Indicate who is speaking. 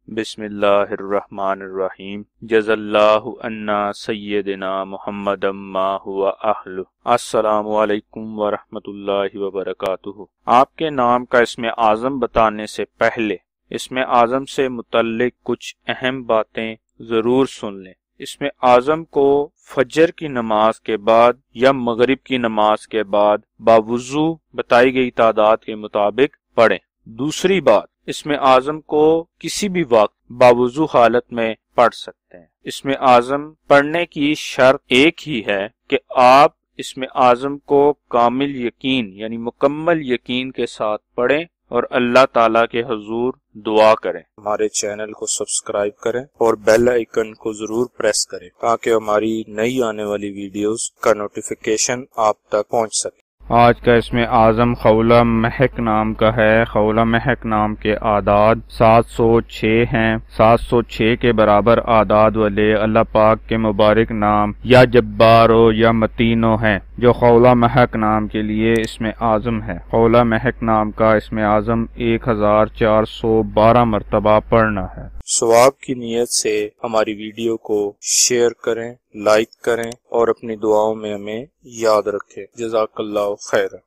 Speaker 1: بسم اللہ الرحمن الرحیم جزا اللہ عنا سیدنا محمد ما هو اہل۔ السلام علیکم ورحمۃ اللہ وبرکاتہ۔ آپ کے نام کا اسم اعظم بتانے سے پہلے اسم اعظم سے متعلق کچھ اہم باتیں ضرور سن لیں۔ اسم اعظم کو فجر کی نماز کے بعد یا مغرب کی نماز کے بعد باوضو بتائی گئی تعداد کے مطابق پڑھیں۔ دوسری بات، اسم اعظم کو کسی بھی وقت باوضو حالت میں پڑھ سکتے ہیں۔ اسم اعظم پڑھنے کی شرط ایک ہی ہے کہ آپ اسم اعظم کو کامل یقین یعنی مکمل یقین کے ساتھ پڑھیں اور اللہ تعالیٰ کے حضور دعا کریں۔
Speaker 2: ہمارے چینل کو سبسکرائب کریں اور بیل آئیکن کو ضرور پریس کریں تاکہ ہماری نئی آنے والی ویڈیوز کا نوٹیفیکیشن آپ تک پہنچ سکے۔
Speaker 1: آج کا اسم اعظم خولہ محق نام کا ہے۔ خولہ محق نام کے اعداد 706 ہیں۔ 706 کے برابر اعداد والے اللہ پاک کے مبارک نام یا جبار ہو یا متین ہو ہیں جو خولہ محق نام کے لیے اسم اعظم ہے۔ خولہ محق نام کا اسم اعظم 1412 مرتبہ پڑھنا ہے۔
Speaker 2: ثواب کی نیت سے ہماری ویڈیو کو شیئر کریں، لائک کریں اور اپنی دعاؤں میں ہمیں یاد رکھیں۔ جزاک اللہ خیر۔